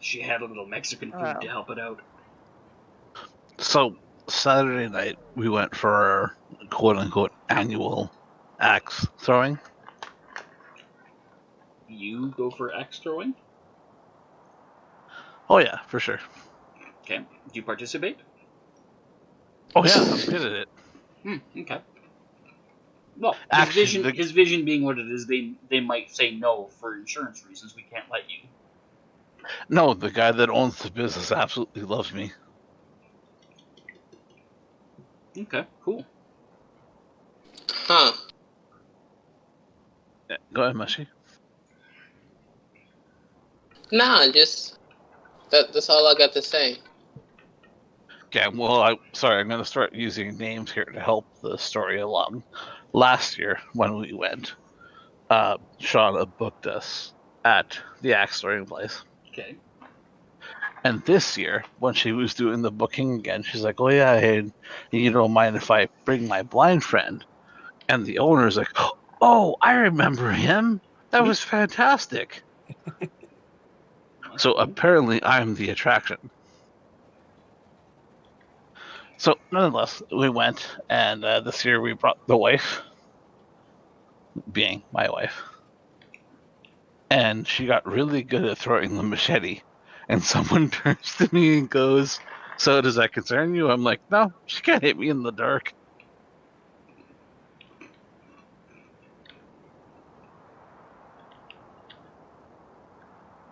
She had a little Mexican food to help it out. So Saturday night we went for our quote-unquote annual axe throwing. You go for axe throwing? Oh yeah, for sure. Okay. Do you participate? Oh yeah, I'm good at it. Okay. Well, Actually, his vision being what it is, they might say no for insurance reasons. We can't let you. no, the guy that owns the business absolutely loves me. Okay, cool. Huh. Yeah, go ahead, Mushy. Nah, just that's all I got to say. Okay, well, I'm going to start using names here to help the story along. Last year, when we went, Shauna booked us at the axe throwing place. Okay. And this year, when she was doing the booking again, she's like, "Oh yeah, hey, you don't mind if I bring my blind friend?" And the owner's like, "Oh, I remember him. That was fantastic." So apparently, I'm the attraction. So nonetheless, we went, and this year we brought the wife, being my wife, and she got really good at throwing the machete. And someone turns to me and goes, "So does that concern you?" I'm like, "No, she can't hit me in the dark."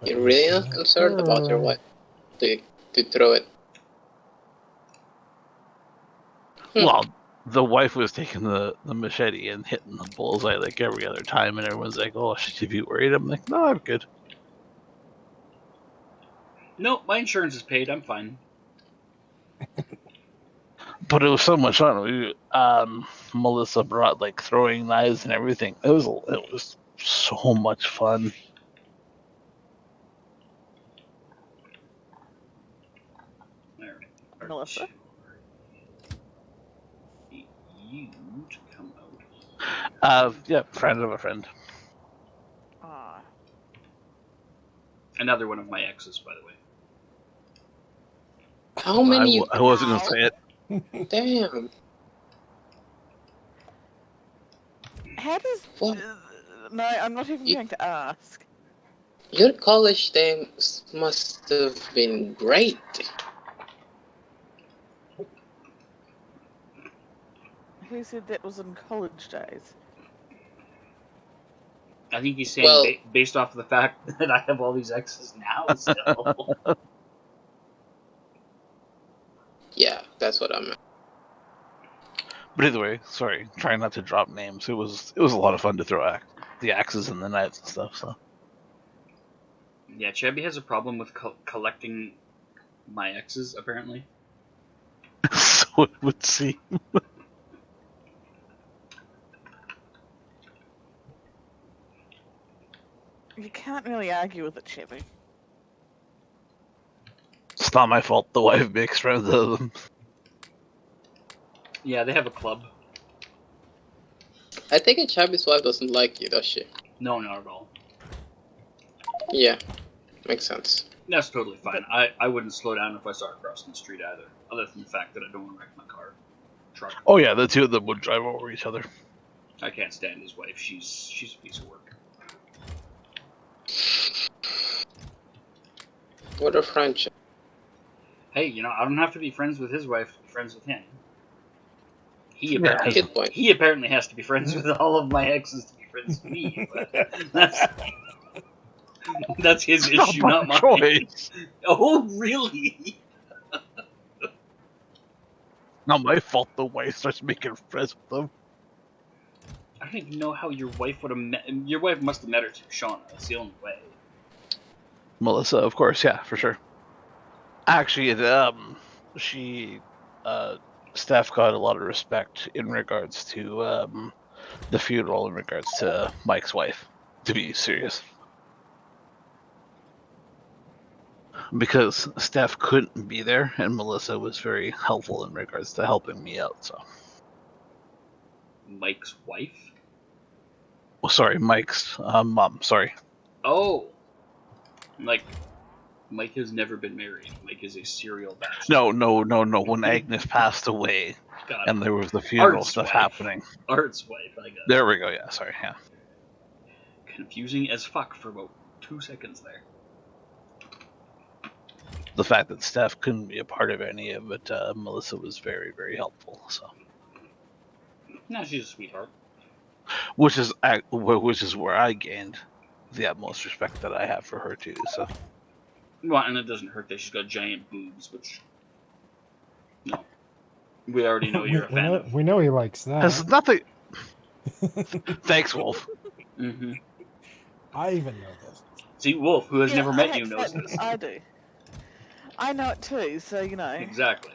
You're really not concerned about your wife to throw it. Well, the wife was taking the machete and hitting the bullseye like every other time, and everyone's like, "Oh, should you be worried?" I'm like, "No, I'm good." No, my insurance is paid. I'm fine. But it was so much fun. Melissa brought like throwing knives and everything. It was so much fun. Alright. Melissa? You to come out. Yeah, friend of a friend. Another one of my exes, by the way. How many? I wasn't gonna say it. Damn. How does? No, I'm not even going to ask. Your college days must have been great. Who said that was in college days? I think he's saying based off of the fact that I have all these exes now still. Yeah, that's what I meant. But either way, sorry, trying not to drop names. It was a lot of fun to throw the axes and the knives and stuff. So yeah, Chubby has a problem with collecting my exes, apparently. so it would seem. You can't really argue with it, Chevy. It's not my fault. The wife makes friends of them. Yeah, they have a club. I think a Chubby's wife doesn't like you, does she? No, not at all. Yeah, makes sense. That's totally fine. I wouldn't slow down if I saw her crossing the street either, other than the fact that I don't want to wreck my car. Truck. Oh yeah, the two of them would drive over each other. I can't stand his wife. She's a piece of work. What a friendship. Hey, I don't have to be friends with his wife to be friends with him. He apparently has to be friends with all of my exes to be friends with me, but that's his issue, not mine. Choice. Oh, really? Not my fault the wife starts making friends with them. I don't even know how your wife would have met. Your wife must have met her through Shauna. That's the only way. Melissa, of course, yeah, for sure. Actually, Steph got a lot of respect in regards to the funeral, in regards to Mike's wife, to be serious. Because Steph couldn't be there, and Melissa was very helpful in regards to helping me out. So, Mike's wife? Sorry, Mike's mom. Sorry. Oh, like Mike has never been married. Mike is a serial bachelor. No. When Agnes passed away, God. and there was the funeral Art's stuff wife. happening. Art's wife, I got it. There we go. Yeah, sorry. Yeah. Confusing as fuck for about 2 seconds there. The fact that Steph couldn't be a part of any of it, Melissa was very, very helpful. So, No, she's a sweetheart. which is where I gained the utmost respect that I have for her too. So, Well, and it doesn't hurt that she's got giant boobs, which no, we already know you're a fan of. We know he likes that. has nothing. Thanks, Wolf. Mm-hmm. I even know this. See, Wolf, who has never met you, knows this. I do. I know it too, so you know. Exactly.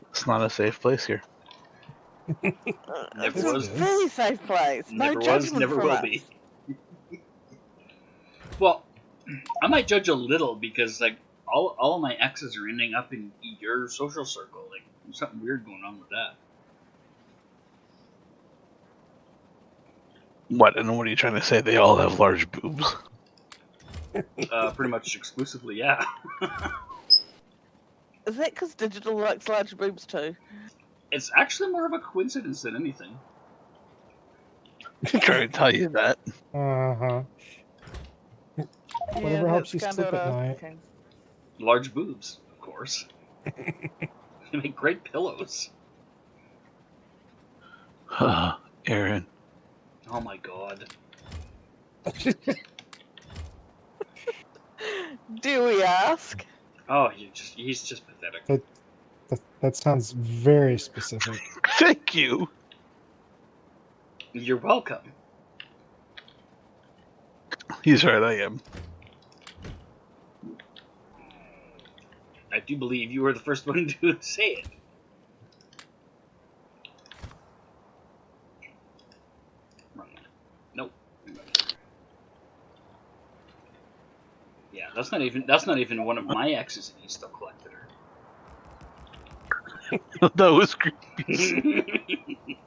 It's not a safe place here. Never It's was. a very safe place. Never No was, judgment never from will us. be. Well, I might judge a little because, like, all of my exes are ending up in your social circle. Like, there's something weird going on with that. What? And what are you trying to say? They all have large boobs. Pretty much exclusively, yeah. Is that because digital likes large boobs too? It's actually more of a coincidence than anything. I'm trying to tell you that. Uh-huh. Whatever helps you that's sleep kind at of night. okay. Large boobs, of course. They make great pillows. Aaron. Oh my god. Do we ask? Oh, he's just pathetic. That sounds very specific. Thank you. You're welcome. He's right, I am. I do believe you were the first one to say it. Wrong one. Nope. Yeah, that's not even one of my exes, and he still collected her. That was creepy.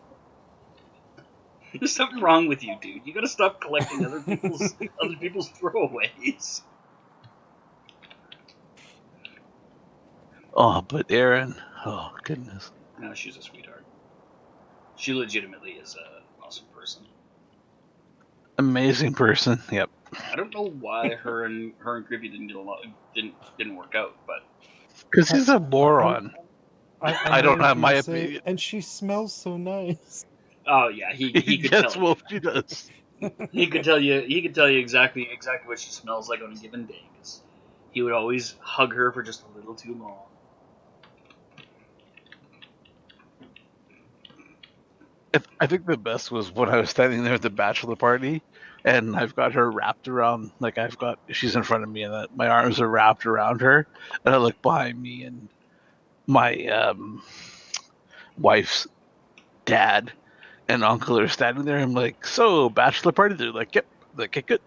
There's something wrong with you, dude. You gotta stop collecting other people's throwaways. Oh, but Aaron. Oh, goodness. No, she's a sweetheart. She legitimately is an awesome person. Amazing person. Yep. I don't know why her and Griffey didn't get along, didn't work out, but Because he's a moron. I don't have my opinion. And she smells so nice. oh yeah, he could Yes, tell. Wolf, she does. He could tell you exactly what she smells like on a given day. 'Cause he would always hug her for just a little too long. I think the best was when I was standing there at the bachelor party, and I've got her wrapped around, like she's in front of me, and my arms are wrapped around her, and I look behind me, and my wife's dad and uncle are standing there. I'm like, so bachelor party? They're like, yep. Like, okay, good.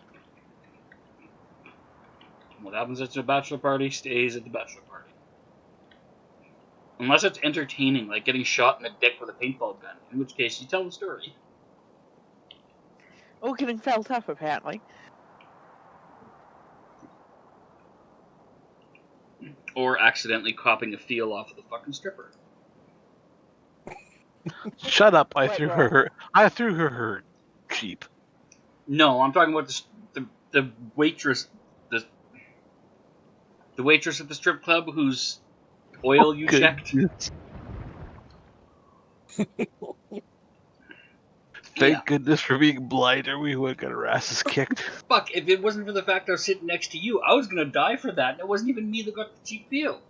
What happens at the bachelor party stays at the bachelor party. Unless it's entertaining, like getting shot in the dick with a paintball gun, in which case you tell the story. Or getting felt up, apparently. Or accidentally copping a feel off of the fucking stripper. Shut up! I threw her her cheap. No, I'm talking about the waitress, the waitress at the strip club whose oil you checked. Thank goodness for being blind, or we would have got our asses kicked. Fuck, if it wasn't for the fact I was sitting next to you, I was gonna die for that, and it wasn't even me that got the cheap deal.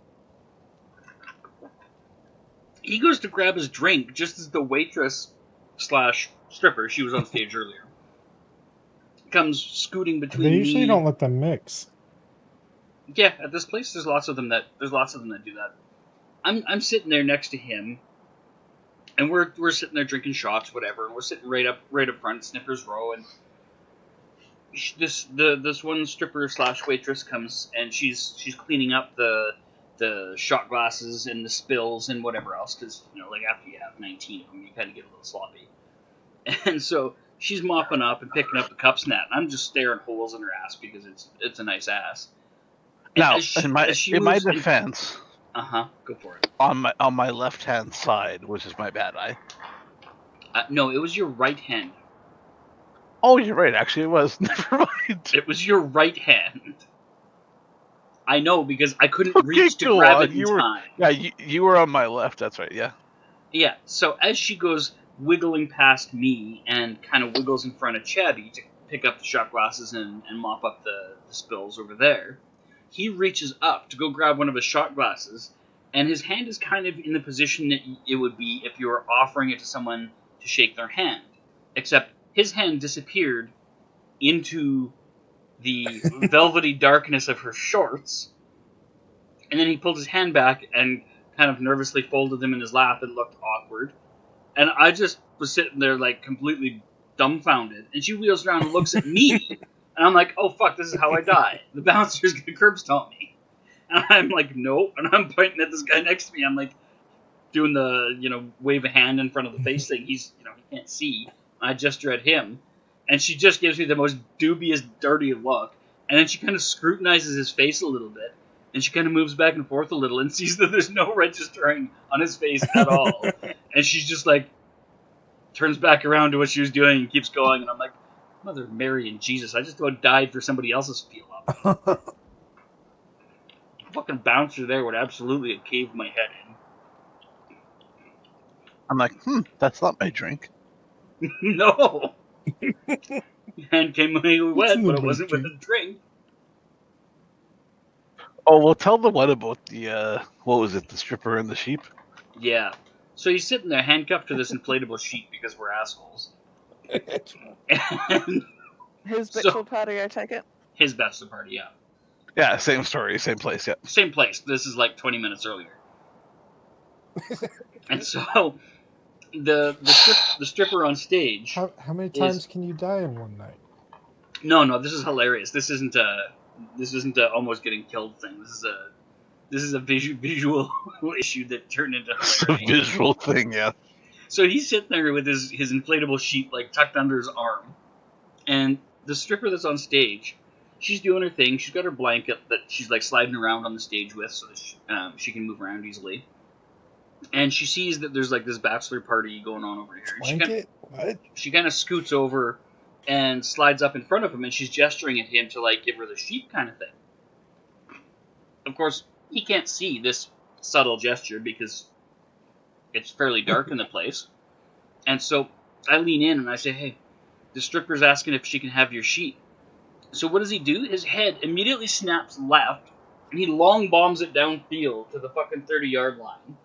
He goes to grab his drink just as the waitress / stripper, she was on stage earlier, comes scooting between They usually me. don't let them mix. Yeah, at this place, there's lots of them that do that. I'm sitting there next to him, and we're sitting there drinking shots, whatever. And we're sitting right up front, Sniffers Row, and this one stripper / waitress comes, and she's cleaning up the shot glasses and the spills and whatever else, because like after you have 19 of them, you kind of get a little sloppy. And so she's mopping up and picking up the cup snap. I'm just staring holes in her ass because it's a nice ass. And Now, as she in my moves defense, go for it. On my left hand side, which is my bad eye. No, it was your right hand. Oh, you're right. Actually, it was. Never mind. It was your right hand. I know because I couldn't reach to grab it in time. Yeah, you were on my left. That's right. Yeah. Yeah. So as she goes wiggling past me and kind of wiggles in front of Chabby to pick up the shot glasses and mop up the spills over there, he reaches up to go grab one of his shot glasses, and his hand is kind of in the position that it would be if you were offering it to someone to shake their hand, except his hand disappeared into the velvety darkness of her shorts, and then he pulled his hand back and kind of nervously folded them in his lap and looked awkward. And I just was sitting there like completely dumbfounded, and she wheels around and looks at me, and I'm like, oh fuck, this is how I die. The bouncer's gonna curb stomp me. And I'm like, nope, and I'm pointing at this guy next to me, I'm like, doing the, wave a hand in front of the face thing. He's, he can't see. I gesture at him, and she just gives me the most dubious, dirty look, and then she kind of scrutinizes his face a little bit, and she kind of moves back and forth a little and sees that there's no registering on his face at all. And she's just like, turns back around to what she was doing and keeps going, and I'm like, Mother Mary and Jesus, I just about died for somebody else's feel up. Fucking bouncer there would absolutely have caved my head in. I'm like, that's not my drink. No! And came away wet, but it wasn't with a drink. Oh, well, tell the one about the, what was it, the stripper and the sheep? Yeah. So he's sitting there handcuffed to this inflatable sheet because we're assholes. And his bachelor party, I take it? His bachelor party, yeah. Yeah, same story, same place, yeah. Same place. This is like 20 minutes earlier. And so the stripper on stage. How many times can you die in one night? No, this is hilarious. This isn't a almost getting killed thing. This is a visual issue that turned into It's a visual thing, yeah. So he's sitting there with his inflatable sheet like tucked under his arm, and the stripper that's on stage, she's doing her thing. She's got her blanket that she's like sliding around on the stage with, so that she can move around easily. And she sees that there's like this bachelor party going on over here. Blanket? What? She kind of scoots over and slides up in front of him, and she's gesturing at him to like give her the sheep kind of thing. Of course, he can't see this subtle gesture because it's fairly dark in the place. And so I lean in and I say, hey, the stripper's asking if she can have your sheet. So what does he do? His head immediately snaps left, and he long bombs it downfield to the fucking 30-yard line.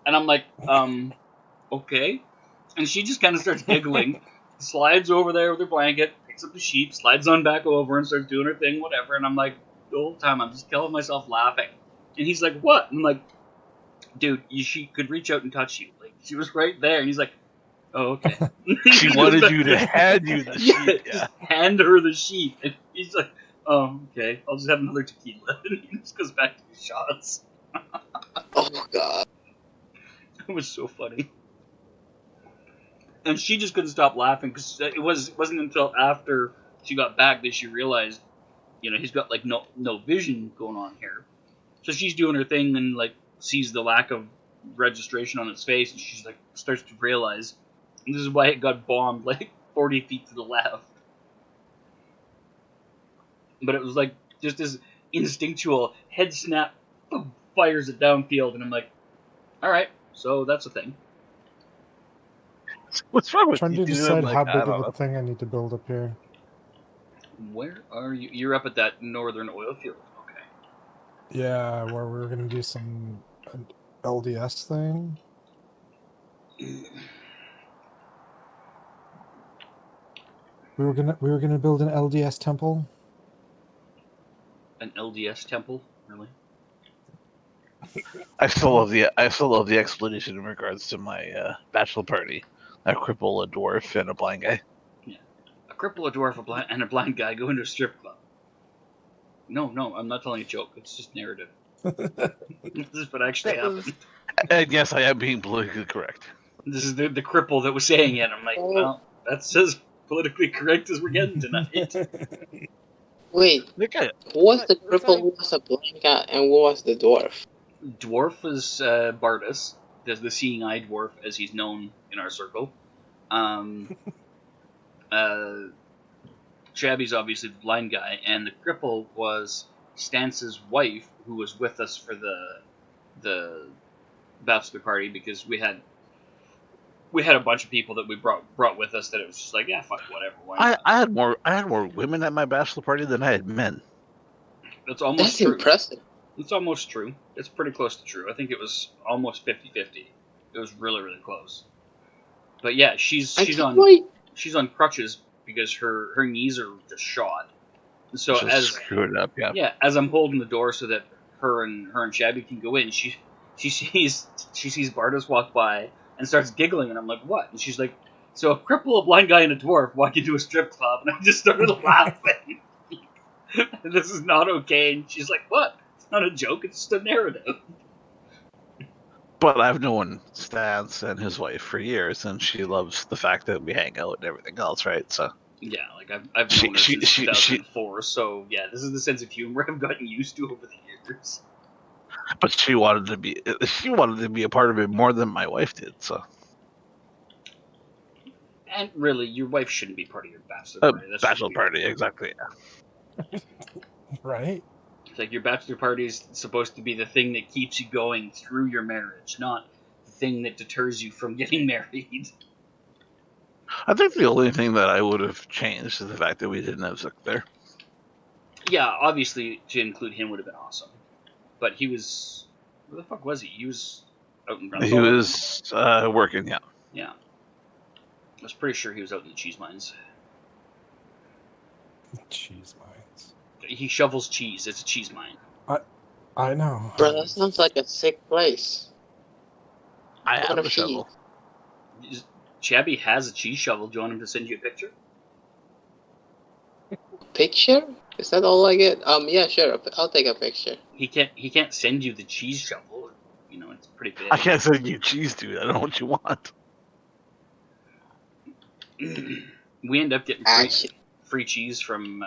And I'm like, okay. And she just kind of starts giggling, slides over there with her blanket, picks up the sheet, slides on back over and starts doing her thing, whatever. And I'm like, the whole time I'm just killing myself laughing. And he's like, what? And I'm like, dude, she could reach out and touch you. Like, she was right there. And he's like, oh, okay. She wanted you to hand you the sheet, yeah. Just hand her the sheet. And he's like, oh, okay, I'll just have another tequila. And he just goes back to his shots. Oh, God. It was so funny. And she just couldn't stop laughing because it wasn't until after she got back that she realized, he's got like no vision going on here. So she's doing her thing and like sees the lack of registration on his face, and she's like starts to realize this is why it got bombed like 40 feet to the left. But it was like just this instinctual head snap, boom, fires it downfield, and I'm like, all right, so that's a thing. What's wrong with I'm you? trying to decide how big of a thing I need to build up here. Where are you? You're up at that northern oil field. Okay. Yeah, where we were gonna do some LDS thing. We were gonna build an LDS temple. An LDS temple, really? I still love the explanation in regards to my bachelor party. A cripple, a dwarf, and a blind guy. Yeah, a cripple, a dwarf, and a blind guy go into a strip club. No, I'm not telling a joke. It's just narrative. This is what actually happened. And yes, I am being politically correct. This is the cripple that was saying it. I'm like, well, that says politically correct as we're getting tonight. Wait, who was the cripple, who was a blind guy, and who was the dwarf? Dwarf was Bardus, the seeing-eye dwarf, as he's known in our circle. Shabby's obviously the blind guy, and the cripple was Stance's wife, who was with us for the bachelor party, because we had a bunch of people that we brought with us that it was just like, yeah, fuck, whatever. Why not? I had more women at my bachelor party than I had men. That's true. Impressive. It's almost true. It's pretty close to true. I think it was almost 50-50. It was really, really close. But yeah, she's on crutches because her knees are just shot. So just screwed up, yeah. As I'm holding the door so that her and Shabby can go in, she sees Bardus walk by and starts giggling, and I'm like, what? And she's like, so a cripple, a blind guy, and a dwarf walk into a strip club, and I just started laughing. This is not okay. And she's like, what? It's not a joke, it's just a narrative. But I've known Stance and his wife for years, and she loves the fact that we hang out and everything else, right? So yeah, like I've known her since 2004, so yeah, this is the sense of humor I've gotten used to over the years. But she wanted to be a part of it more than my wife did, so. And really, your wife shouldn't be part of your bachelor party. That's bachelor party, exactly, yeah. Right? It's like your bachelor party is supposed to be the thing that keeps you going through your marriage, not the thing that deters you from getting married. I think the only thing that I would have changed is the fact that we didn't have Zook there. Yeah, obviously to include him would have been awesome. But he was... Where the fuck was he? He was out in Grunthal? He was working, yeah. Yeah. I was pretty sure he was out in the cheese mines. Cheese mines. He shovels cheese. It's a cheese mine. I know. Bro, that sounds like a sick place. I have a shovel. Shabby has a cheese shovel. Do you want him to send you a picture? Picture? Is that all I get? Yeah, sure. I'll take a picture. He can't send you the cheese shovel. You know, it's pretty big. I can't send you cheese, dude. I don't know what you want. We end up getting free cheese from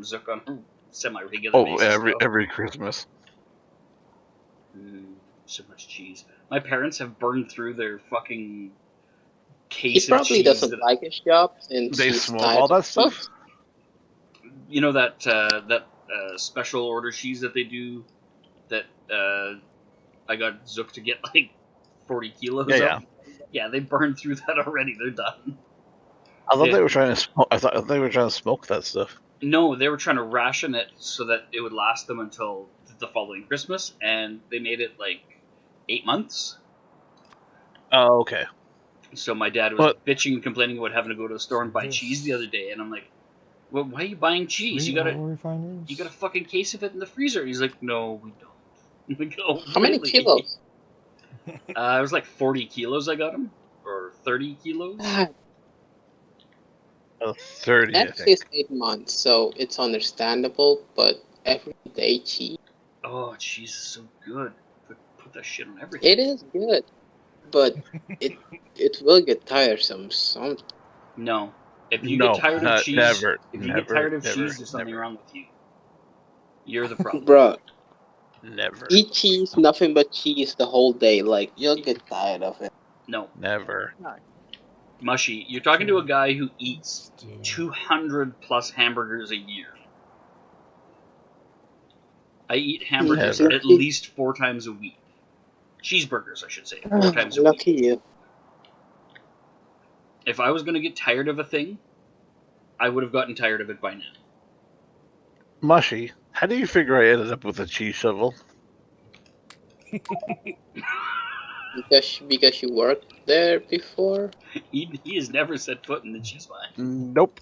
Zook on a semi-regular basis. Oh, every Christmas. So much cheese. My parents have burned through their fucking case of cheese. He probably doesn't like his job, and they smoke all that stuff. You know that special order cheese that they do, that I got Zook to get like 40 kilos of? Yeah, they burned through that already. They're done. I thought they were trying to smoke. I thought they were trying to smoke that stuff. No, they were trying to ration it so that it would last them until the following Christmas, and they made it like 8 months. Oh, okay. So my dad was bitching and complaining about having to go to the store and buy cheese the other day, and I'm like, well, why are you buying cheese? You got a fucking case of it in the freezer. He's like, no, we don't. I'm like, oh, how many kilos? It was like 40 kilos I got him, or 30 kilos. 30. Actually, it's 8 months, so it's understandable. But everyday cheese. Oh, cheese is so good. Put that shit on everything. It is good, but it will get tiresome. No. If you get tired of cheese, there's something wrong with you. You're the problem. Bro. Never. Eat cheese, nothing but cheese the whole day. Like, you'll get tired of it. No. Never. Mushy, you're talking to a guy who eats 200 plus hamburgers a year. I eat hamburgers at least 4 times a week. Cheeseburgers, I should say. 4 times a week. Lucky you. If I was going to get tired of a thing, I would have gotten tired of it by now. Mushy, how do you figure I ended up with a cheese shovel? Because you worked there before? He has never set foot in the cheese mine. Nope.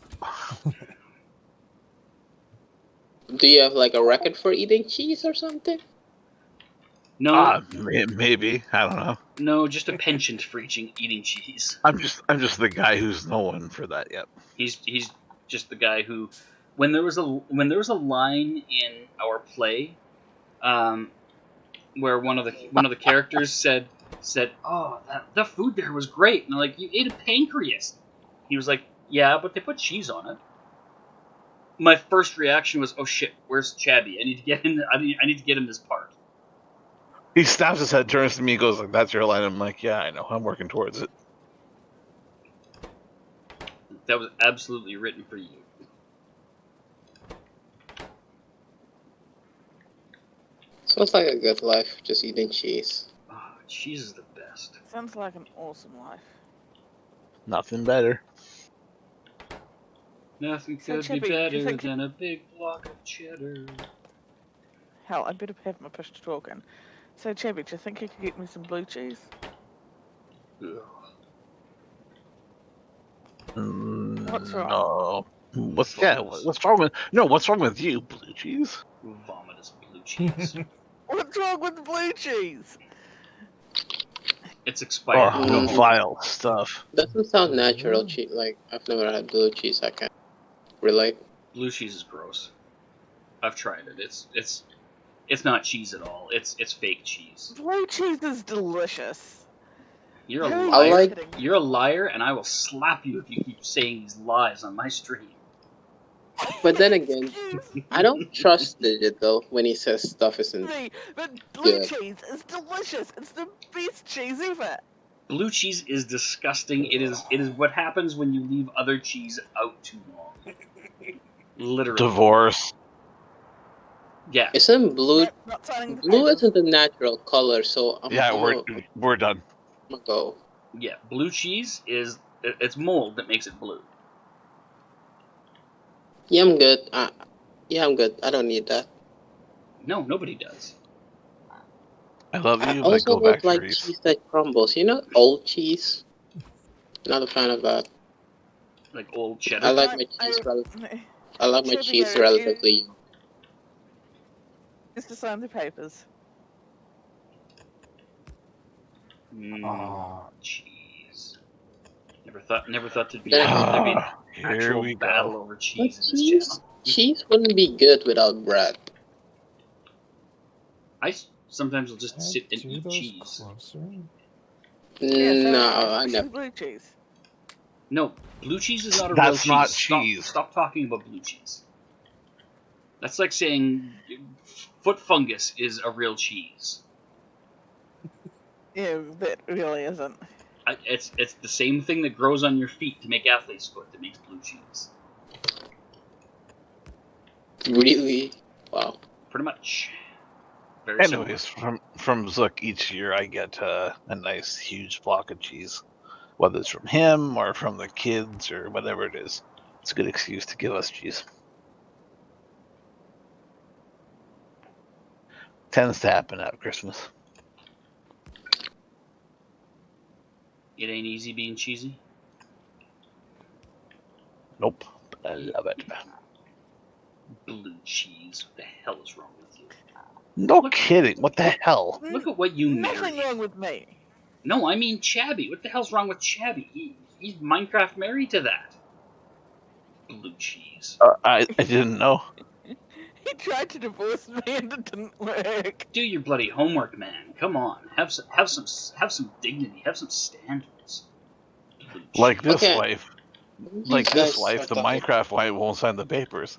Do you have like a record for eating cheese or something? No. Maybe. I don't know. No, just a penchant for eating cheese. I'm just the guy who's known for that. Yep. He's just the guy who, when there was a line in our play, where one of the characters said, "Oh, the food there was great," and I'm like, "You ate a pancreas." He was like, Yeah, but they put cheese on it. My first reaction was, "Oh shit, where's Chabby? I need to get him. I need to get him this part." He snaps his head, turns to me, goes like, "That's your line." I'm like, "Yeah, I know. I'm working towards it." That was absolutely written for you. Sounds like a good life, just eating cheese. Oh, cheese is the best. Sounds like an awesome life. Nothing better. Nothing So, could be Chippy, do you better think than a big block of cheddar. Hell, I better have my push to talk in. So, Chevy, do you think you could get me some blue cheese? Ugh. What's wrong? No. What's wrong with what's wrong with you, blue cheese? Vomitous blue cheese. What's wrong with the blue cheese? It's expired. Go home. Vile stuff. Doesn't sound natural cheese. Like, I've never had blue cheese. I can't relate. Blue cheese is gross. I've tried it. It's not cheese at all. It's fake cheese. Blue cheese is delicious. You're a Who are you liar. kidding? You're a liar, and I will slap you if you keep saying these lies on my stream. But then again, Excuse I don't trust Digit though when he says stuff isn't. me, but blue Good. cheese is delicious. It's the best cheese ever. Blue cheese is disgusting. It is what happens when you leave other cheese out too long. Literally. Divorce. Yeah. Isn't blue? Not signing the Blue papers. isn't a natural color, so I'm We're done. gonna go. Yeah. Blue cheese it's mold that makes it blue. Yeah, I'm good. Yeah, I'm good. I don't need that. No, nobody does. I love I you, but also go back don't to like Reese. cheese that crumbles. You know, old cheese. Not a fan of that. Like old cheddar. I like my cheese. I like my cheese relatively. Just to sign the papers. Cheese. Never thought there'd be Then an actual battle over cheese in this channel. Cheese wouldn't be good without bread. I sometimes will just sit and eat cheese. No, I never. Blue cheese. No, blue cheese is not a real That's cheese. not cheese. Stop talking about blue cheese. That's like saying foot fungus is a real cheese. Yeah, that really isn't. It's the same thing that grows on your feet to make athlete's foot that makes blue cheese. Really? Wow. Pretty much. Very Anyways, from Zook each year I get a nice huge block of cheese. Whether it's from him or from the kids or whatever it is. It's a good excuse to give us cheese. Tends to happen at Christmas. It ain't easy being cheesy? Nope, but I love it. Blue cheese. What the hell is wrong with you? No kidding. What the hell? Look at what you married. Nothing wrong with me. No, I mean Chabby. What the hell's wrong with Chabby? He's Minecraft married to that. Blue cheese. I didn't know. He tried to divorce me and it didn't work. Do your bloody homework, man. Come on. Have some dignity. Have some standards. Like this wife. Like this wife, the Minecraft wife won't sign the papers.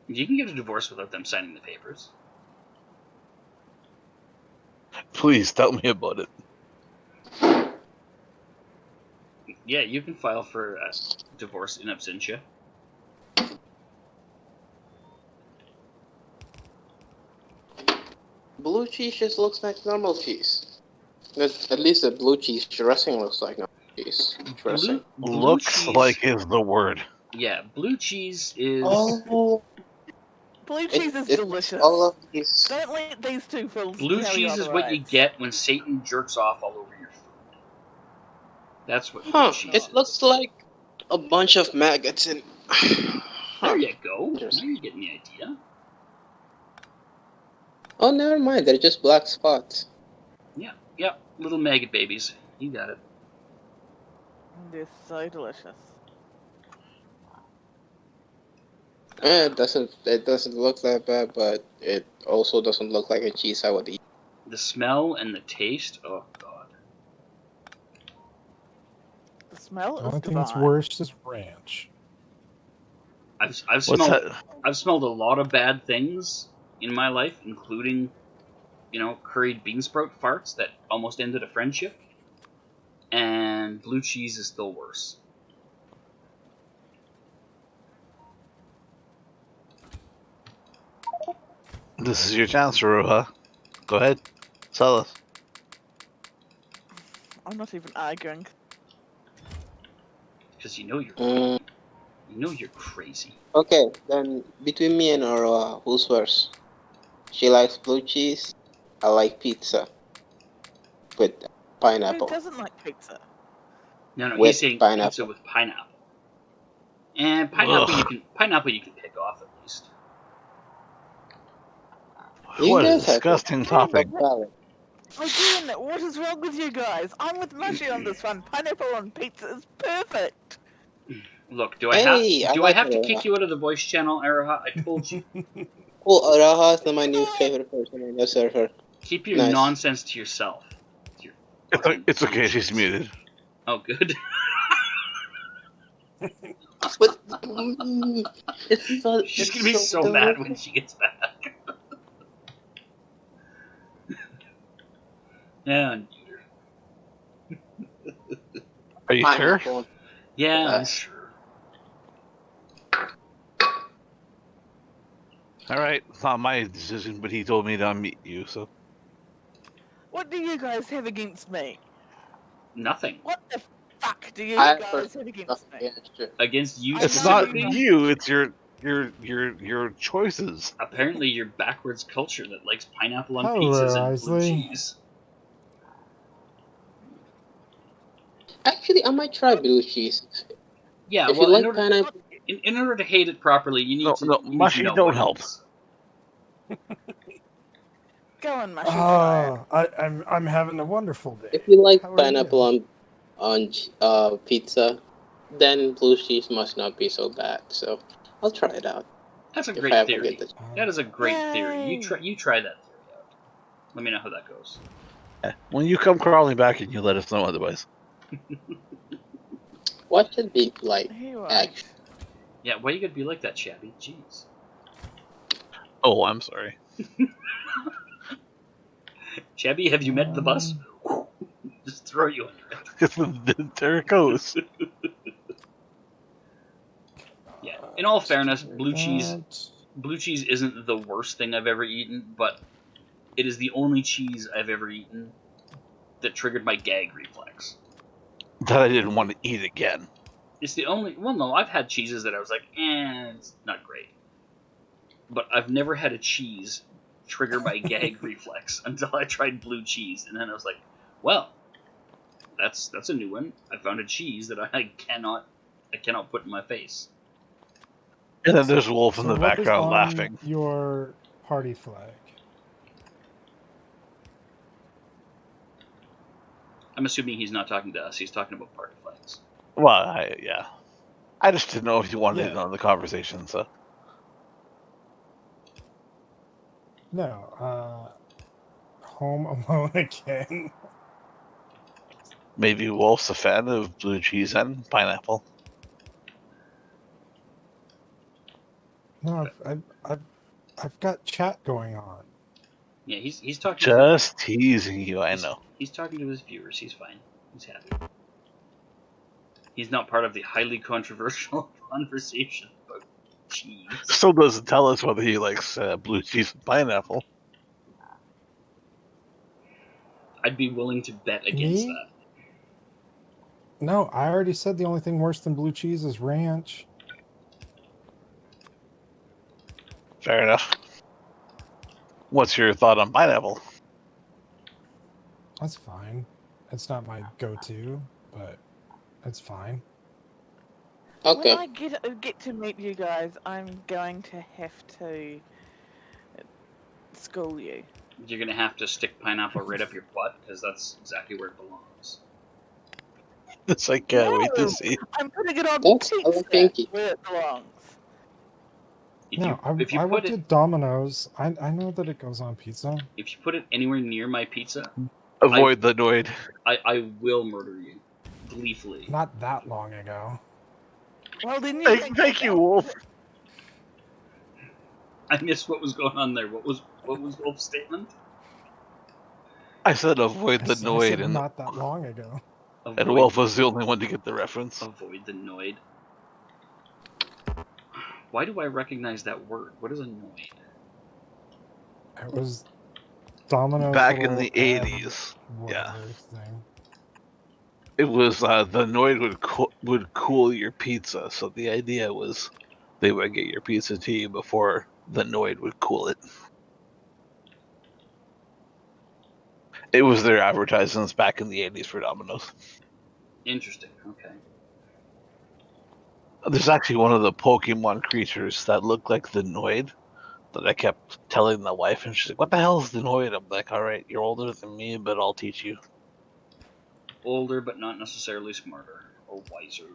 You can get a divorce without them signing the papers. Please tell me about it. Yeah, you can file for a divorce in absentia. Blue cheese just looks like normal cheese. At least the blue cheese dressing looks like normal cheese. Dressing. Looks cheese, like is the word. Yeah, blue cheese is... Oh... Blue cheese is delicious. All of these... Don't let these two fills Blue cheese is what you get when Satan jerks off all over your food. That's what blue cheese is. It looks like a bunch of maggots in... There you go. Now you're getting the idea. Oh, never mind. They're just black spots. Yeah. Little maggot babies. You got it. They're so delicious. It doesn't look that bad, but it also doesn't look like a cheese I would eat. The smell and the taste, oh god. The smell The is only thing that's divine. worse is ranch. I've smelled a lot of bad things in my life, including, curried bean sprout farts that almost ended a friendship. And blue cheese is still worse. This is your chance, Aroha. Go ahead. Tell us. I'm not even arguing. Because you know you're crazy. Okay, then between me and Aroha, who's worse? She likes blue cheese. I like pizza with Who pineapple. doesn't like pizza? No, With he's saying pineapple. pizza with pineapple. And pineapple Ugh. you can pick off at least. You What a guys have disgusting a topic. salad. Again, what is wrong with you guys? I'm with Mushy on this one. Pineapple on pizza is perfect. Look, do Hey, I I like have to Aroha. kick you out of the voice channel, Aroha? I told you. Cool, Aroha is my new favorite person on the server. Keep your Nice. nonsense to yourself. Your fucking It's okay, bullshit. she's muted. Oh, good. But She's gonna be so mad when she gets back. Yeah, Are you sure? Pineapple. yeah, I'm Yes. sure. Alright, it's not my decision, but he told me to unmute you, so. What do you guys have against me? Nothing. What the fuck do you I guys have against me? Against you I It's know not specifically? you, it's your choices. Apparently, your backwards culture that likes pineapple on Hello, pizzas and blue Isley. cheese. Actually, I might try blue cheese. Yeah, If well, you like pineapple, in order to hate it properly, you need to Mushy, know don't what help. it is. Go on, Mushy, try it. I'm having a wonderful day. if you like How are pineapple you? on pizza, then blue cheese must not be so bad. So I'll try it out. That's a If I great ever theory. get the That is a great theory. Yay. You try that theory out. Let me know how that goes. When you come crawling back and you let us know otherwise. What should be like He won't. actually? Yeah, why you gotta be like that, Shabby? Jeez. Oh, I'm sorry. Shabby, have you met the bus? Just throw you under it. There it goes. Yeah. In all fairness, blue cheese isn't the worst thing I've ever eaten, but it is the only cheese I've ever eaten that triggered my gag reflex. That I didn't want to eat again. It's the only. Well, no, I've had cheeses that I was like, it's not great. But I've never had a cheese trigger my gag reflex until I tried blue cheese, and then I was like, well, that's a new one. I found a cheese that I cannot put in my face. And then there's Wolf in the what is background on laughing. your party flag? I'm assuming he's not talking to us. He's talking about party flags. Well, yeah. I just didn't know if you wanted it on the conversation, so. No, Home Alone again. Maybe Wolf's a fan of blue cheese and pineapple. No, I've got chat going on. Yeah, he's talking. Just teasing you, I know. He's talking to his viewers. He's fine. He's happy. He's not part of the highly controversial conversation about cheese. Still doesn't tell us whether he likes blue cheese and pineapple. I'd be willing to bet against Me? that. No, I already said the only thing worse than blue cheese is ranch. Fair enough. What's your thought on pineapple? That's fine. It's not my go-to, but it's fine. Okay. When I get to meet you guys, I'm going to have to school you. You're gonna have to stick pineapple right up your butt because that's exactly where it belongs. It's I can't wait to see. I'm putting it on That's pizza where it belongs. If you I put worked it, at Domino's. I know that it goes on pizza. if you put it anywhere near my pizza, Avoid the noid. I will murder you. gleefully. Not that long ago. Well, didn't you Thank you, Wolf. I missed what was going on there. What was Wolf's statement? I said avoid the I said Noid, and not that long ago. Wolf was the only one to get the reference. Avoid the Noid. Why do I recognize that word? What is a Noid? It was Domino's Back in little the 80s. whatever thing. It was the Noid would cool your pizza, so the idea was they would get your pizza to you before the Noid would cool it. It was their advertisements back in the 80s for Domino's. Interesting. Okay. There's actually one of the Pokemon creatures that looked like the Noid that I kept telling the wife, and she's like, "What the hell is the Noid?" I'm like, "All right, you're older than me, but I'll teach you." Older, but not necessarily smarter or wiser.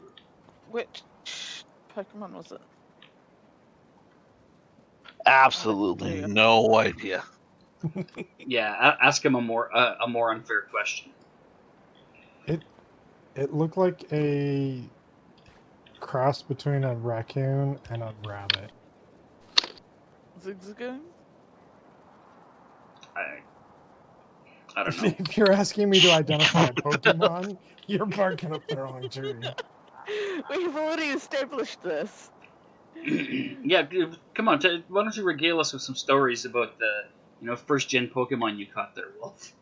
Which Pokemon was it? Absolutely no idea. Yeah, ask him a more unfair question. It looked like a cross between a raccoon and a rabbit. Zigzagoon? I don't know. If you're asking me to identify a Pokemon, you're barking up the wrong tree. We've already established this. Yeah, come on. Why don't you regale us with some stories about the first-gen Pokemon you caught there, Wolf?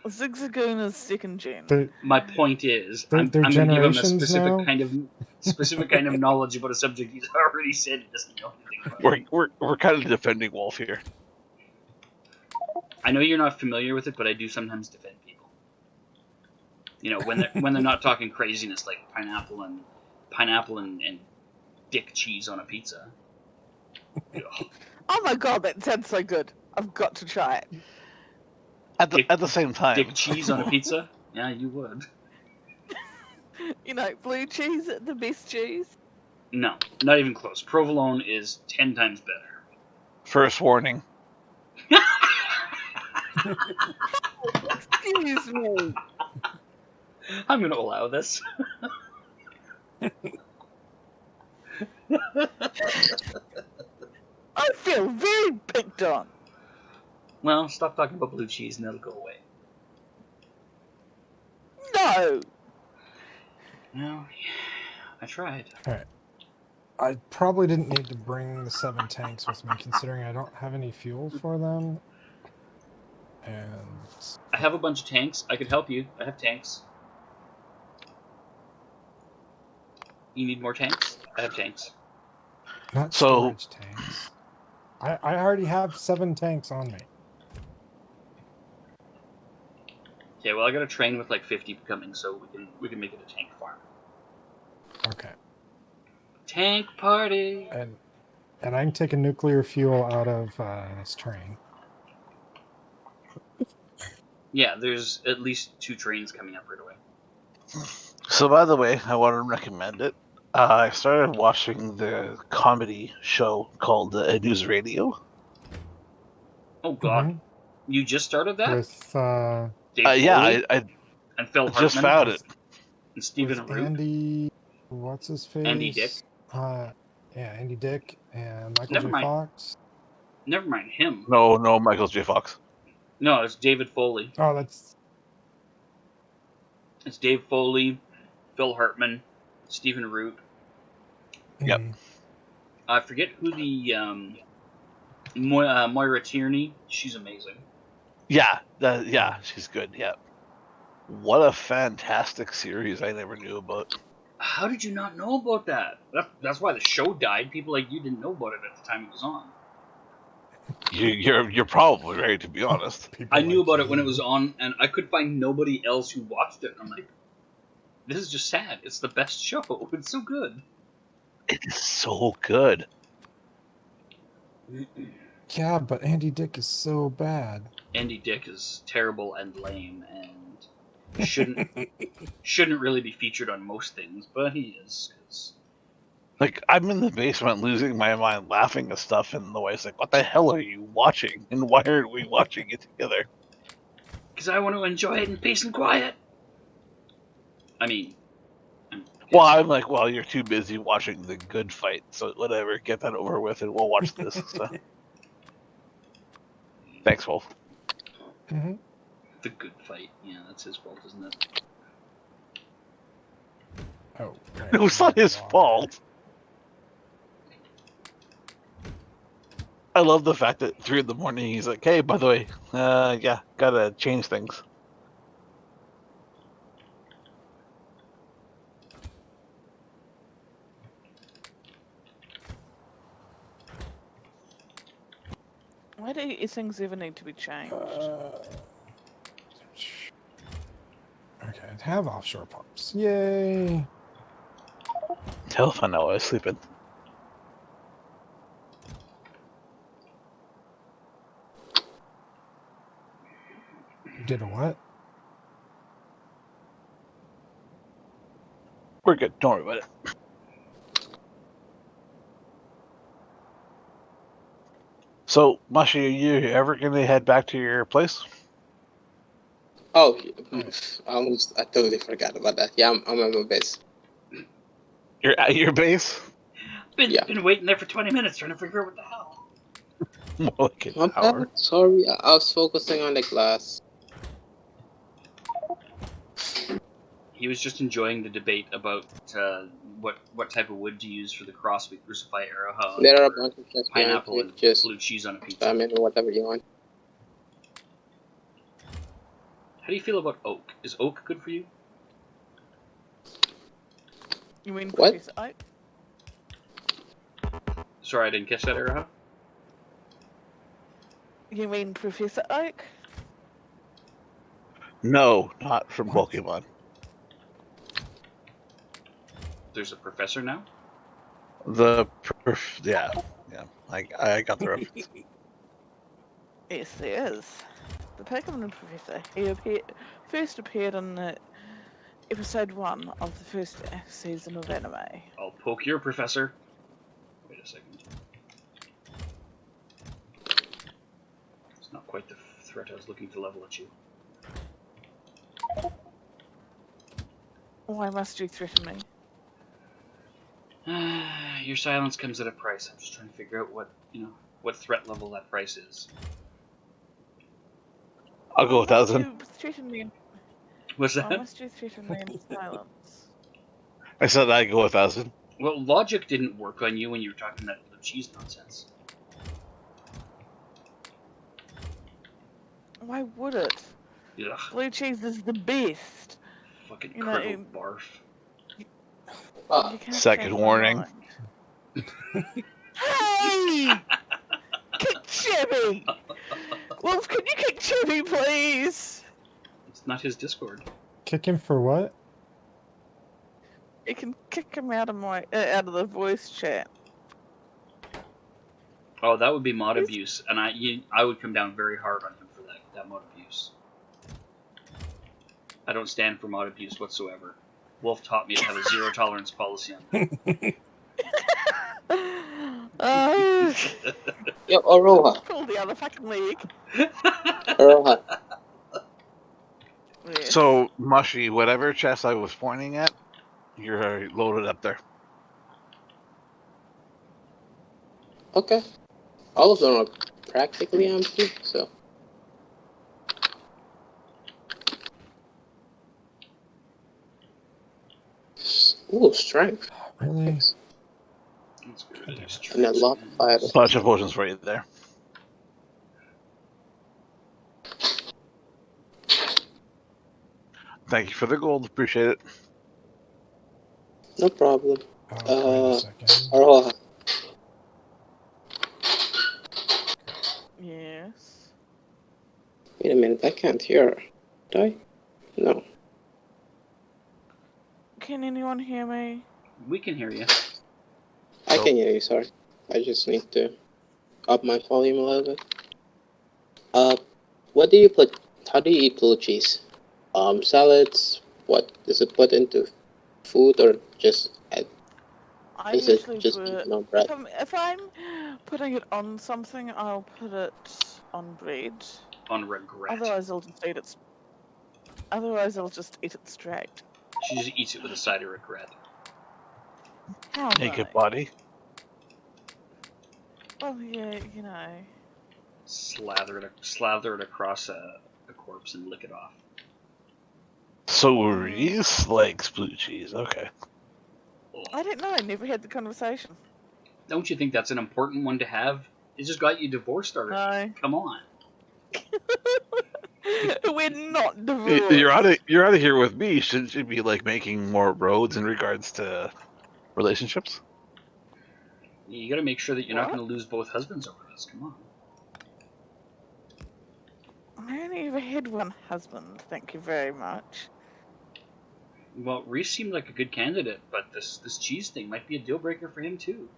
Zigzagoon is second gen. My point is, they're I'm going to give him a specific now? kind of knowledge about a subject he's already said he doesn't know anything about. We're kind of defending Wolf here. I know you're not familiar with it, but I do sometimes defend people. When they're not talking craziness like pineapple and dick cheese on a pizza. Oh my god, that sounds so good. I've got to try it. At the same time, dick cheese on a pizza? Yeah, you would. Blue cheese, the best cheese. No, not even close. Provolone is 10 times better. First warning. Excuse me. I'm going to allow this. I feel very picked on. Well, stop talking about blue cheese and it'll go away. No. Well, I tried. Alright. I probably didn't need to bring the 7 tanks with me, considering I don't have any fuel for them. And I have a bunch of tanks. I could help you. I have tanks. You need more tanks? I have tanks. Not storage tanks. I already have 7 tanks on me. Okay, well I got a train with like 50 coming, so we can make it a tank farm. Okay. Tank party. And I can take a nuclear fuel out of this train. Yeah, there's at least 2 trains coming up right away. So, by the way, I want to recommend it. I started watching the comedy show called News Radio. Oh God, You just started that? With yeah, I and Phil Hartman just found it. And Stephen Root. Andy, what's his face? Andy Dick. Yeah, Andy Dick and Michael J. Fox. Never mind him. No, Michael J. Fox. No, it's David Foley. Oh, that's. It's Dave Foley, Phil Hartman, Stephen Root. Yep. I forget who the Moira Tierney. She's amazing. Yeah, she's good. Yeah. What a fantastic series! I never knew about. How did you not know about that? That's why the show died. People like you didn't know about it at the time it was on. You're probably right, to be honest. I knew about it when it was on, and I could find nobody else who watched it. And I'm like, this is just sad. It's the best show. It's so good. It is so good. Yeah, but Andy Dick is so bad. Andy Dick is terrible and lame, and shouldn't really be featured on most things, but he is. Like, I'm in the basement losing my mind laughing at stuff, and the wife's like, what the hell are you watching? And why aren't we watching it together? Because I want to enjoy it in peace and quiet. I mean, well, I'm like, well, you're too busy watching the good fight, so whatever, get that over with, and we'll watch this. So. Thanks, Wolf. Mm-hmm. the good fight. Yeah, that's his fault, isn't it? Oh, right. It was not his fault. I love the fact that 3 a.m. he's like, hey, by the way, yeah, gotta change things. Why do things ever need to be changed? Okay, have offshore pumps. Yay! Hell if I know, I was sleeping. You did a what? We're good, don't worry about it. So, Mushy, are you ever going to head back to your place? Oh, I totally forgot about that. Yeah, I'm at my base. You're at your base? Been waiting there for 20 minutes trying to figure out what the hell. More like an My hour. bad. Sorry, I was focusing on the glass. He was just enjoying the debate about what type of wood to use for the cross we crucify Aroha. There are a bunch of chests behind Pineapple you. and Just blue cheese on a pizza. spam in whatever you want. How do you feel about oak? Is oak good for you? You mean What? Professor Oak? Sorry, I didn't catch that, Aroha. You mean Professor Oak? No, not from What? Pokemon. There's a professor now? Yeah, I got the reference. Yes, there is. The Pokemon Professor. He first appeared in episode 1 of the first season of anime. I'll poke your professor. Wait a second. It's not quite the threat I was looking to level at you. Why must you threaten me? Your silence comes at a price. I'm just trying to figure out what threat level that price is. I'll go 1,000. You threaten me. What's Why that? must you threaten me in silence? I said I'd go 1,000. Well, logic didn't work on you when you were talking that blue cheese nonsense. Why would it? Ugh. Blue cheese is the best. Fucking You know, curdled barf. You can't Second change my warning. mind. Hey! Kick Chevy! Wolf, can you kick Chevy, please? It's not his Discord. Kick him for what? You can kick him out of the voice chat. Oh, that would be mod abuse, and I would come down very hard on him for that mod abuse. I don't stand for mod abuse whatsoever. Wolf taught me to have a zero tolerance policy on that. Yo, Aroha. Pull the other fucking leg. Aroha. Yes. So, Mushy, whatever chest I was pointing at, you're loaded up there. Okay. All of them are practically empty, so. Ooh, strength. Really? Thanks. That's good. And a lot of fire. A bunch of potions for you there. Thank you for the gold. Appreciate it. No problem. Oh, wait a second. Aroha. Yes. Wait a minute, I can't hear. Do I? No. Can anyone hear me? We can hear you. I can hear you, sorry. I just need to up my volume a little bit. What do you put? How do you eat blue cheese? Salads? What does it put into food or just? I Is it usually just put eaten on bread? if I'm putting it on something, I'll put it on bread. On regret. Otherwise, I'll just eat it. Otherwise, I'll just eat it straight. She just eats it with a side of regret. How Naked though? body. Well, yeah, you know. Slather it across a corpse and lick it off. So Reese likes blue cheese. Okay. I don't know. I never had the conversation. Don't you think that's an important one to have? It just got you divorced already. No. Come on. We're not divorced. You're out of here with me. Shouldn't you be like making more roads in regards to relationships? You got to make sure that you're not What? going to lose both husbands over this. Come on. I only ever had one husband. Thank you very much. Well, Reese seemed like a good candidate, but this cheese thing might be a deal breaker for him too.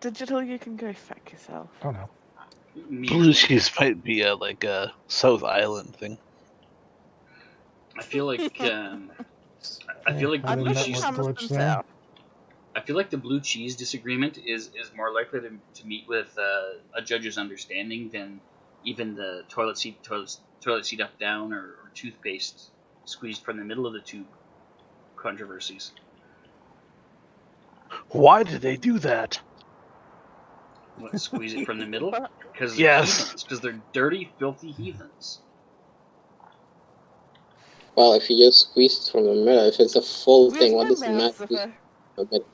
Digital, you can go fuck yourself. Oh no. Blue cheese might be a South Island thing. I feel like I feel like the I'm blue from cheese. Palmerston South. I feel like the blue cheese disagreement is more likely to meet with a judge's understanding than even the toilet seat up down or toothpaste squeezed from the middle of the tube controversies. Why did they do that? What, squeeze it from the middle? Because they're Yes. heathens. Because they're dirty, filthy heathens. Well, if you just squeeze it from the middle, if it's a full thing, what does it matter? But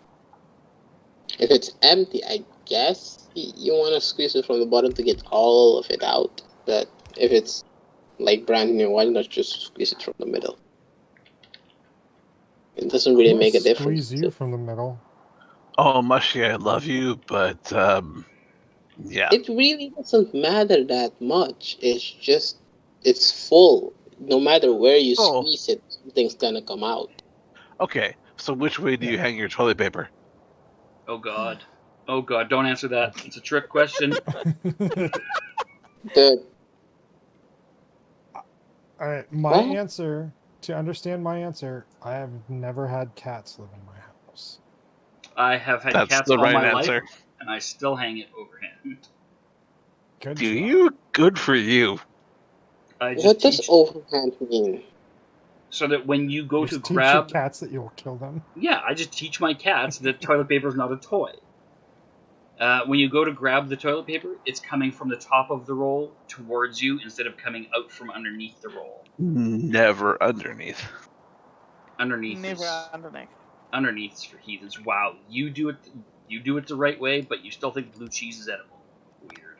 if it's empty, I guess you want to squeeze it from the bottom to get all of it out. But if it's like brand new, why not just squeeze it from the middle? It doesn't really make a difference. Squeeze you from the middle. Oh, Mushy, I love you, but yeah. It really doesn't matter that much. It's just, it's full. No matter where you squeeze it, something's gonna come out. Okay, so which way do you hang your toilet paper? Oh God. Oh God, don't answer that. It's a trick question. Alright, my answer, to understand my answer, I have never had cats live in my house. I have had That's cats the all right my answer. life, and I still hang it overhand. Good Do job. you? Good for you. What does overhand mean? So that when you go You to just teach your grab cats that you'll kill them. Yeah, I just teach my cats that toilet paper is not a toy. When you go to grab the toilet paper, it's coming from the top of the roll towards you instead of coming out from underneath the roll. Never underneath. Underneath's for heathens. Wow, you do it the right way, but you still think blue cheese is edible. Weird.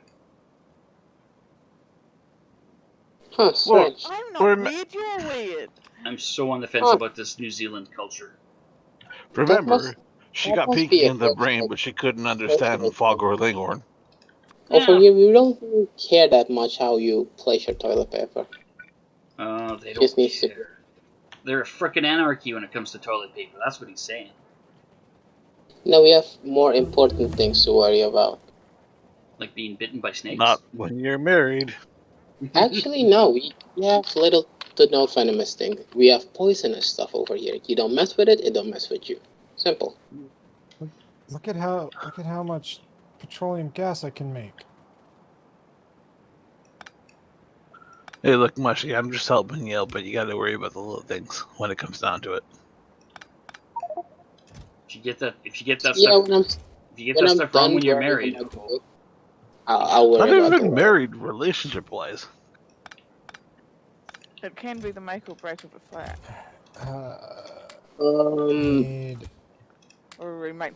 Huh, strange. I'm not weird, you're weird. I'm so on the fence about this New Zealand culture. Remember, she got pinky in the brain, but she couldn't understand fog or linghorn. Over here, we don't really care that much how you place your toilet paper. They don't care. They're a frickin' anarchy when it comes to toilet paper. That's what he's saying. No, we have more important things to worry about. Like being bitten by snakes? Not when you're married. Actually, no. We have little to no venomous thing. We have poisonous stuff over here. You don't mess with it, it don't mess with you. Simple. Look at how much petroleum gas I can make. Hey, look, Mushy, I'm just helping you out, but you gotta worry about the little things when it comes down to it. If you get that stuff wrong when you're married, I'll worry not about even married, relationship-wise. It can be the make or break of a flat.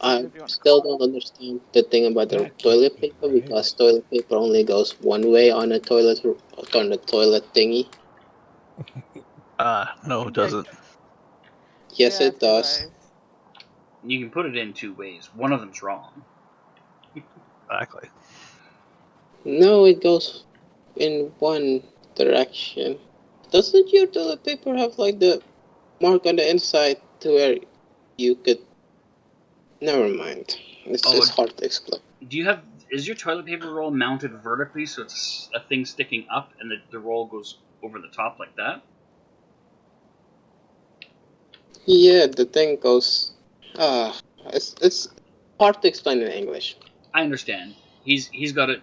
I still don't understand the thing about the toilet paper because toilet paper only goes one way on a toilet thingy. No, it doesn't. Yes, it does. You can put it in two ways. One of them's wrong. Exactly. No, it goes in one direction. Doesn't your toilet paper have like the mark on the inside to where you could... Never mind. It's just hard to explain. Is your toilet paper roll mounted vertically so it's a thing sticking up and the roll goes over the top like that? Yeah, the thing goes... it's hard to explain in English. I understand. He's got it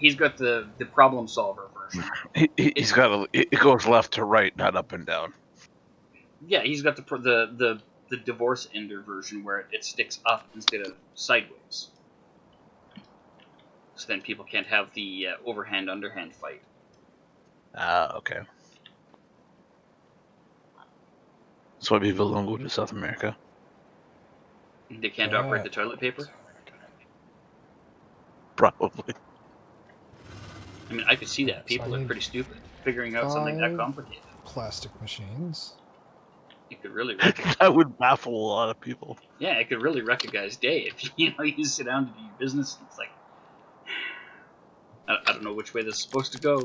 He's got the problem solver version. He's got it goes left to right, not up and down. Yeah, he's got the divorce ender version where it sticks up instead of sideways. So then people can't have the overhand underhand fight. Okay. That's why people don't go to South America. They can't operate the toilet paper. Probably. I mean, I could see that. People are pretty stupid figuring out something that complicated. Plastic machines. It could really that would baffle a lot of people. Yeah, it could really wreck a guy's day if you sit down to do your business and it's like, I don't know which way this is supposed to go.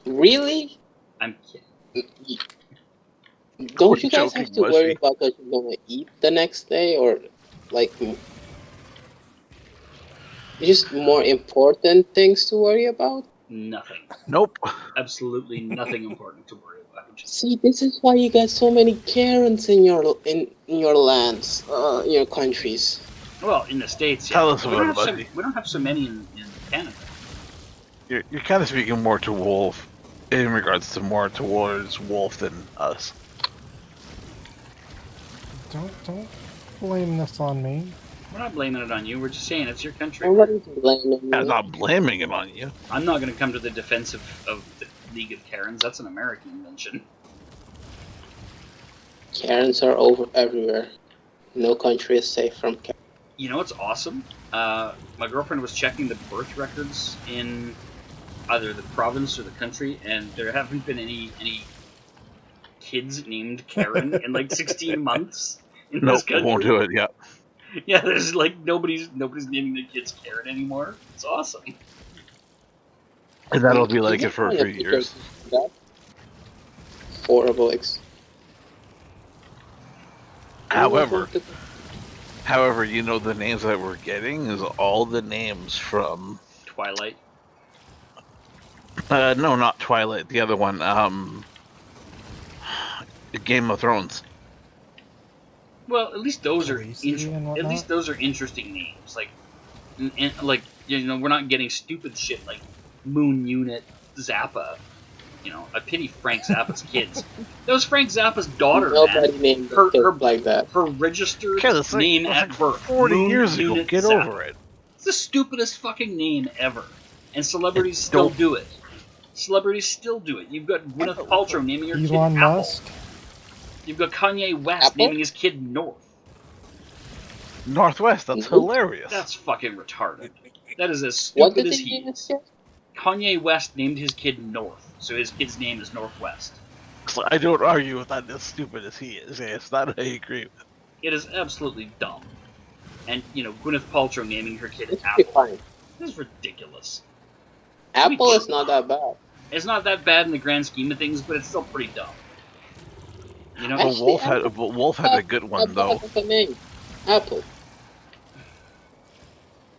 Really? I'm kidding. Don't you guys have to worry about what you're gonna eat the next day, or like just more important things to worry about? Nothing. Nope. Absolutely nothing important to worry about. See, this is why you got so many Karens in your lands, in your countries. Well, in the States, yeah. Tell us about it, buddy. We don't have so many in Canada. You're kind of speaking more to Wolf in regards to more towards Wolf than us. Don't blame this on me. We're not blaming it on you. We're just saying it's your country. Nobody's blaming you. I'm not blaming it on you. I'm not going to come to the defense of the League of Karens. That's an American invention. Karens are over everywhere. No country is safe from Karens. You know what's awesome? My girlfriend was checking the birth records in either the province or the country, and there haven't been any kids named Karen in like 16 months in this country. Won't do it. Yeah. Yeah, there's like nobody's naming their kids Karen anymore. It's awesome. And that'll be like it for a few years. Horrible. However, you know the names that we're getting is all the names from Twilight. No, not Twilight. The other one, Game of Thrones. Well, at least those are interesting names. Like we're not getting stupid shit like Moon Unit Zappa. You know, I pity Frank Zappa's kids. That was Frank Zappa's daughter, Nobody named her like that. Her registered name at birth. 40 years ago. Get Zappa. over it. It's the stupidest fucking name ever. And celebrities still do it. Celebrities still do it. You've got Gwyneth Paltrow naming her kid Elon Apple. Musk. You've got Kanye West naming his kid North. Northwest, that's hilarious. That's fucking retarded. That is as stupid as he is. Kanye West named his kid North, so his kid's name is Northwest. So I don't argue with that as stupid as he is. It's not I agree with. It is absolutely dumb. And, Gwyneth Paltrow naming her kid It's Apple. fine. This is ridiculous. Apple is not that bad. It's not that bad in the grand scheme of things, but it's still pretty dumb. You know, Actually, Wolf had a good one though. What's the name? Apple.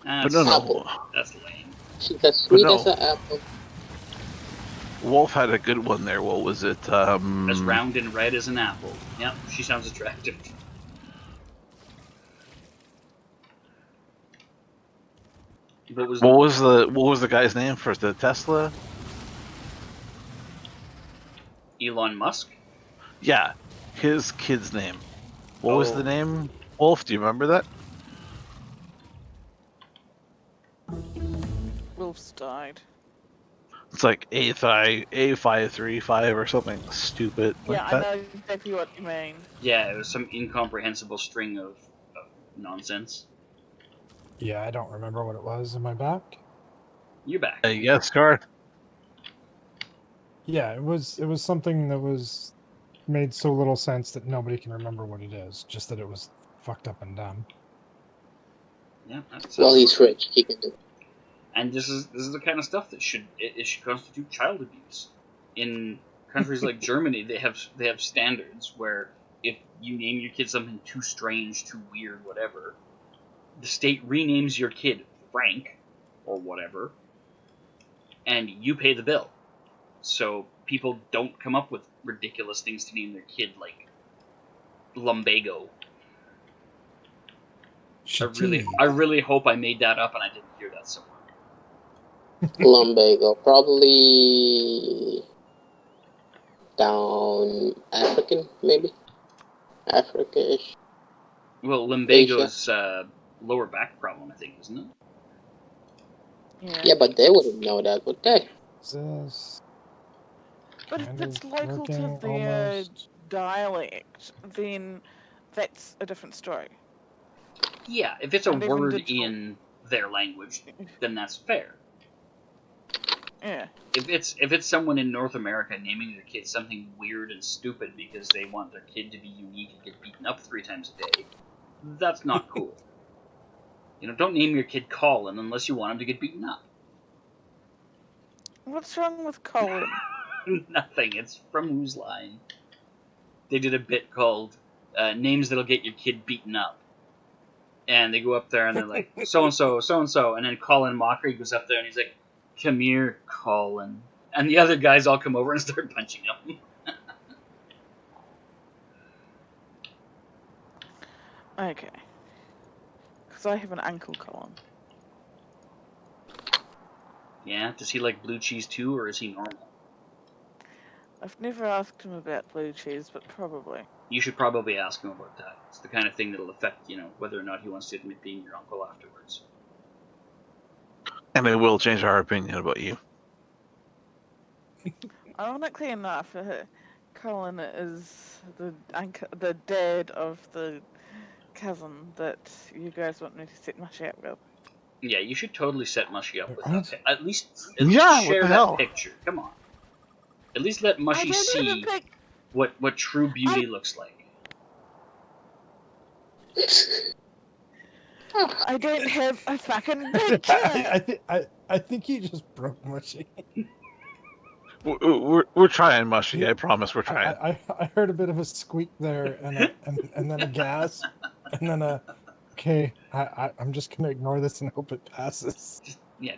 But no, Apple. That's lame. She's as sweet as an apple. Wolf had a good one there. What was it? As round and red as an apple. Yep, she sounds attractive. What was the guy's name for the Tesla? Elon Musk? Yeah, his kid's name. What was the name? Wolf, do you remember that? Wolf's died. It's like A535 or something stupid like Yeah, that. I know exactly what you mean. Yeah, it was some incomprehensible string of nonsense. Yeah, I don't remember what it was. Am I back? You're back. Yes, Card. Yeah, it was something that was made so little sense that nobody can remember what it is. Just that it was fucked up and dumb. Yeah, that's Well, he's rich. He can do it. And this is the kind of stuff that should constitute child abuse. In countries like Germany, they have standards where if you name your kid something too strange, too weird, whatever, the state renames your kid Frank or whatever, and you pay the bill. So people don't come up with ridiculous things to name their kid like Lumbago. I really hope I made that up and I didn't hear that somewhere. Lumbago, probably down African, maybe Africa-ish. Well, lumbago's lower back problem, I think, isn't it? Yeah, but they wouldn't know that, would they? But if it's local to their dialect, then that's a different story. Yeah, if it's a word in their language, then that's fair. Yeah. If it's someone in North America naming their kid something weird and stupid because they want their kid to be unique and get beaten up 3 times a day, that's not cool. Don't name your kid Colin unless you want him to get beaten up. What's wrong with Colin? Nothing. It's from Who's Line. They did a bit called Names That'll Get Your Kid Beaten Up. And they go up there and they're like, so-and-so, so-and-so. And then Colin Mockery goes up there and he's like, come here, Colin. And the other guys all come over and start punching him. Okay. Because I have an uncle, Colin. Yeah? Does he like blue cheese too, or is he normal? I've never asked him about blue cheese, but probably. You should probably ask him about that. It's the kind of thing that'll affect, whether or not he wants to admit being your uncle afterwards. And it will change our opinion about you. Ironically enough, Colin is the dad of the cousin that you guys want me to set Mushy up with. Yeah, you should totally set Mushy up with that. At least what share the that hell? picture. Come on. At least let Mushy see what true beauty looks like. I don't have a fucking picture. I think you just broke Mushy. We're trying, Mushy. I promise we're trying. I heard a bit of a squeak there, and then a gasp, and then a okay. I'm just gonna ignore this and hope it passes.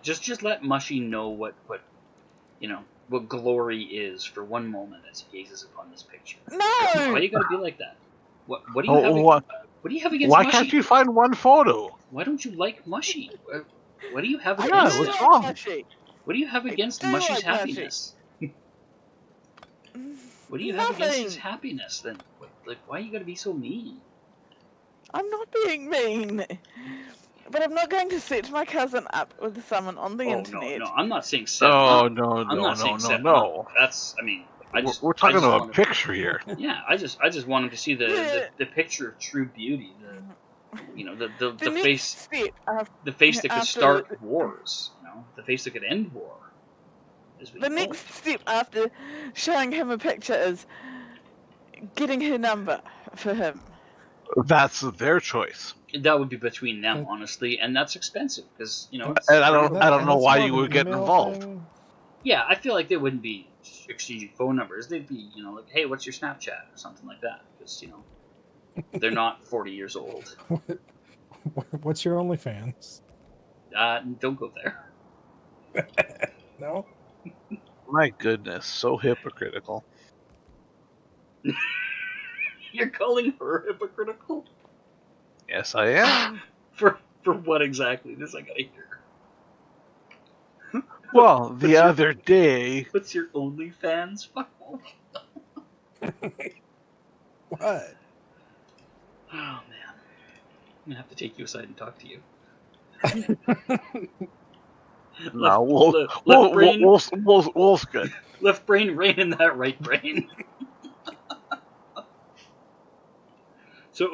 Just let Mushy know what glory is for one moment as he gazes upon this picture. No! Why you gotta be like that? What do you have? What do you have against Why Mushy? can't you find one photo? Why don't you like Mushy? What do you have against Yeah, what's wrong? Mushy. What do you have against Mushy's happiness? What do you have against his happiness then? Why you gotta be so mean? I'm not being mean. But I'm not going to set my cousin up with someone on the internet. No, I'm not saying set him up. No. That's, we're talking about a picture here. Yeah, I just want him to see the picture of true beauty. The face, the face that could start wars. The face that could end war. The next step after showing him a picture is getting her number for him. That's their choice. That would be between them, honestly, and that's expensive because And I don't know why you would get involved. Yeah, I feel like they wouldn't be exchanging phone numbers. They'd be, like, hey, what's your Snapchat or something like that, because they're not 40 years old. What's your OnlyFans? Don't go there. No. My goodness, so hypocritical. You're calling her hypocritical? Yes, I am. For what exactly? This I gotta hear. Well, the other day... What's your OnlyFans? Fuck off. What? Oh, man. I'm gonna have to take you aside and talk to you. No, Wolf's good. Left brain rein in that right brain. So